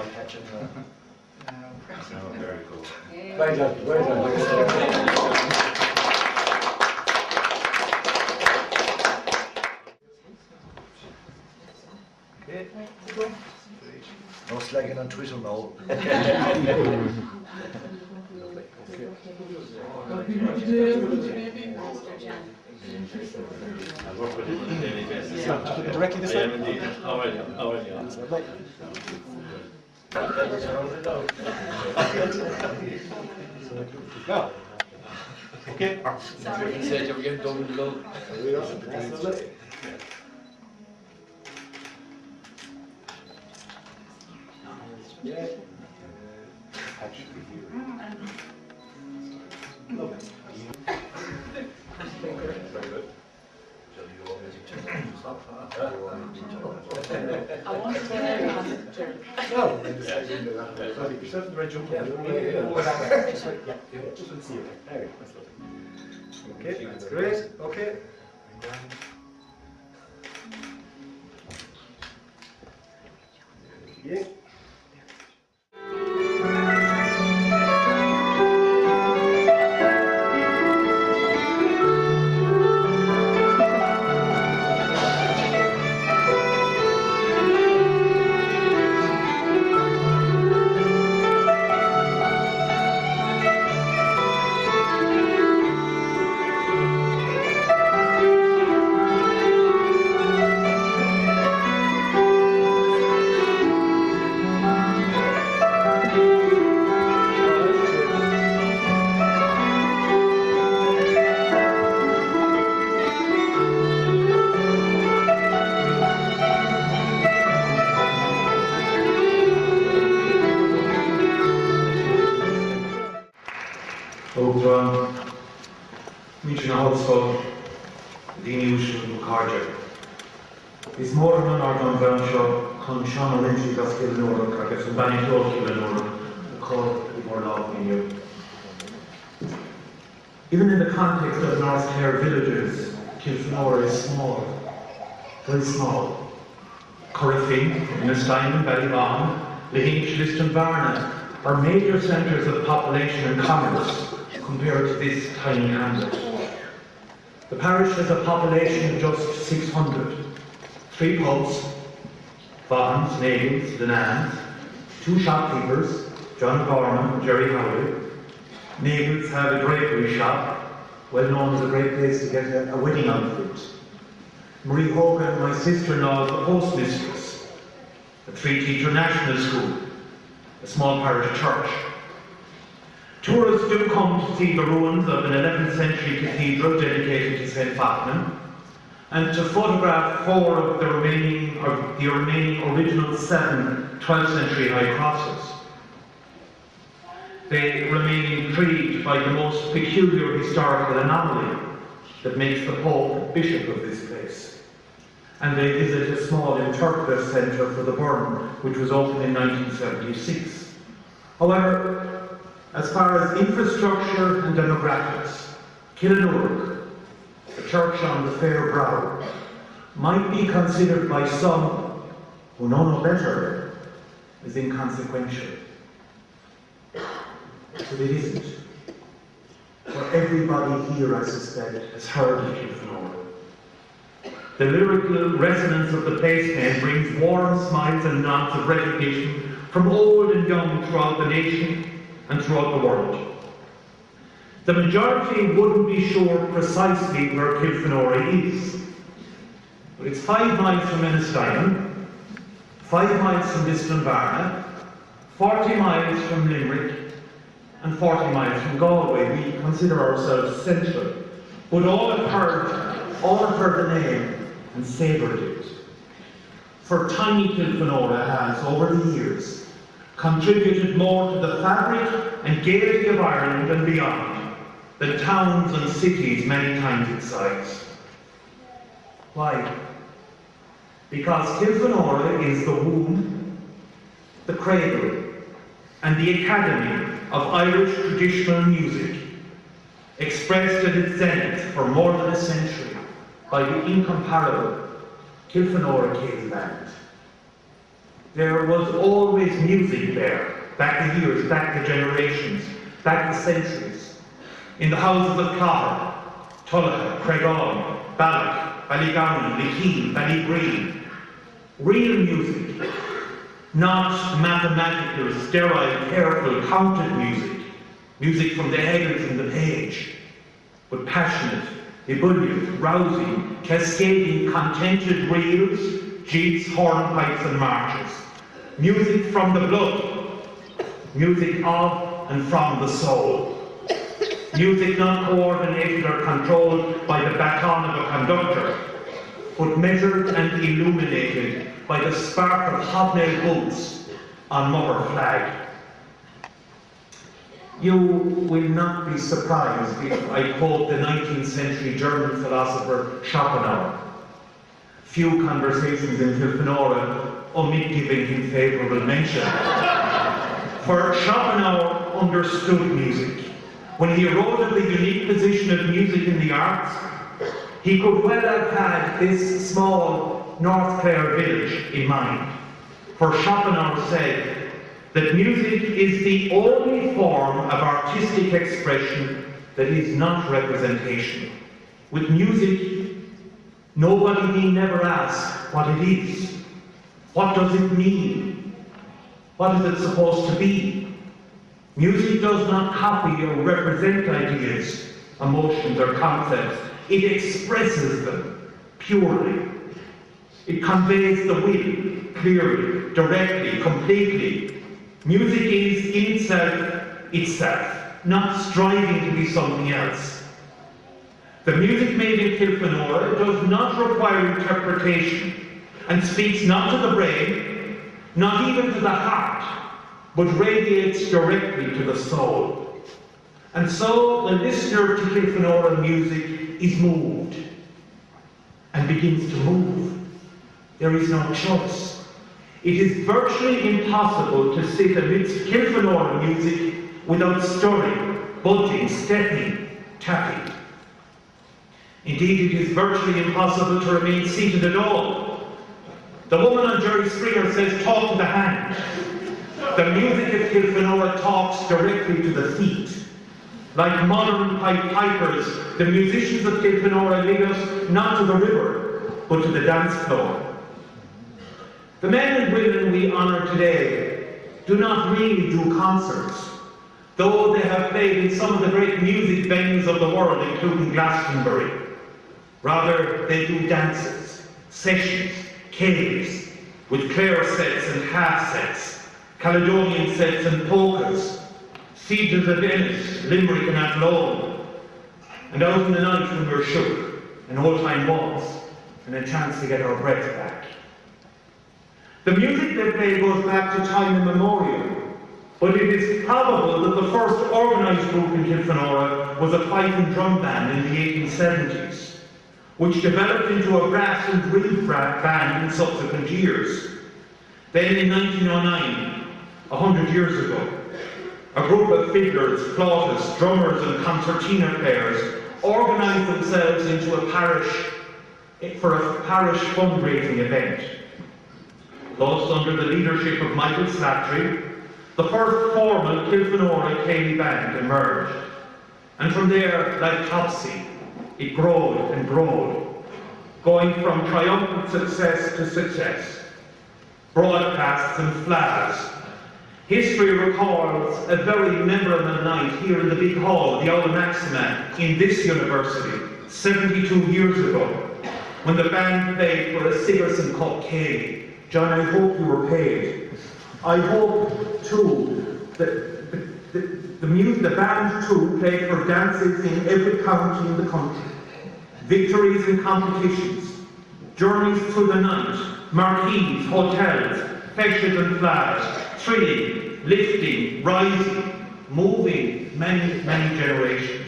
eye catching. Very cool. Very good, very good. Okay. No slagging on Twitter now. I work with it on a daily basis. Directly this way? I am indeed. How are you? How are you? Go. Okay. Sorry. Said you were getting done with low. Yeah. Lovely. Very good. I want to turn on the turn. No, yourself in the red jump. Yeah, just see you. There, that's lovely. Okay, that's great. Okay. Yeah. Is more than an Kilfenora Céilí Band, Kilfenora Céilí. Even in the context of North Clare villages, Kilfenora is small, very small. Corrifin, Innerstein, Ballybond, Lynch, Liston, are major centres of population and commerce compared to this tiny hamlet. The parish has a population of just 600. 3 pubs, Vaughan's, Nagel's, Denan's, 2 shopkeepers, John Gorman and Jerry Howley. Nagel's have a drapery shop, well known as a great place to get a wedding outfit. Marie Hogan, my sister-in-law, is the postmistress, a 3-teacher national school, a small parish church. Tourists do come to see the ruins of an 11th century cathedral dedicated to St. Fatima, and to photograph 4 of the remaining original 7 12th century high crosses. They remain intrigued by the most peculiar historical anomaly that makes the Pope bishop of this place. And they visit a small interpretive centre for the Burn, which was opened in 1976. However, as far as infrastructure and demographics, Kilfenora, the church on the Fair Brow, might be considered by some who know no better as inconsequential. But it isn't. For everybody here, I suspect, has heard of Kilfenora. The lyrical resonance of the place name brings warm smiles and nods of recognition from old and young throughout the nation and throughout the world. The majority wouldn't be sure precisely where Kilfenora is, but it's 5 miles from Innerstein, 5 miles from Liston, 40 miles from Limerick, and 40 miles from Galway. We consider ourselves central, but all have heard the name and savoured it. For tiny Kilfenora has, over the years, contributed more to the fabric and gaiety of Ireland and beyond than towns and cities many times its size. Why? Because Kilfenora is the womb, the cradle, and the academy of Irish traditional music, expressed at its zenith for more than a century by the incomparable Kilfenora Céilí Band. There was always music there, back the years, back the generations, back the centuries. In the houses of Clogher, Tullacha, Craigall, Balloch, Ballygowan, Leakeen, Ballygreen. Real music, not mathematical, sterile, careful, counted music. Music from the headers in the page, but passionate, ebullient, rousing, cascading, contented reels, jigs, hornpipes and marches. Music from the blood, music of and from the soul. Music not coordinated or controlled by the baton of a conductor, but measured and illuminated by the spark of hobnail boots on mother flag. You will not be surprised if I quote the 19th century German philosopher Schopenhauer. Few conversations in Kilfenora omit giving him favourable mention. For Schopenhauer understood music. When he wrote of the unique position of music in the arts, he could well have had this small North Clare village in mind. For Schopenhauer said that music is the only form of artistic expression that is not representation. With music, nobody need never ask what it is. What does it mean? What is it supposed to be? Music does not copy or represent ideas, emotions or concepts. It expresses them purely. It conveys the will clearly, directly, completely. Music is in itself, not striving to be something else. The music made in Kilfenora does not require interpretation and speaks not to the brain, not even to the heart, but radiates directly to the soul. And so the listener to Kilfenora music is moved and begins to move. There is no choice. It is virtually impossible to sit amidst Kilfenora music without stirring, budging, stepping, tapping. Indeed, it is virtually impossible to remain seated at all. The woman on Jerry Springer says, talk to the hand. The music of Kilfenora talks directly to the feet. Like modern pipers, the musicians of Kilfenora lead us not to the river, but to the dance floor. The men and women we honour today do not really do concerts, though they have played in some of the great music venues of the world, including Glastonbury. Rather, they do dances, sessions, caves, with Clare sets and half sets, Caledonian sets and polkas, sieges of Ennis, Limerick and Athlone, and out in the night when we're shook, an old-time waltz, and a chance to get our breath back. The music they play goes back to time immemorial, but it is probable that the first organised group in Kilfenora was a fife and drum band in the 1870s, which developed into a brass and drill band in subsequent years. Then in 1909, 100 years ago, a group of fiddlers, flautists, drummers and concertina players organised themselves into a parish fundraising event. Thus, under the leadership of Michael Slattery, the first formal Kilfenora Céilí Band emerged. And from there, like Topsy, it growed and growed, going from triumphant success to success, broadcasts and flags. History recalls a very memorable night here in the big hall, the Aula Maxima, in this university, 72 years ago, when the band played for a Sigerson Cup Céilí. John, I hope you were paid. I hope, too, that the band, too, played for dances in every county in the country. Victories in competitions, journeys through the night, marquees, hotels, fashions and flags, thrilling, lifting, rising, moving many, many generations.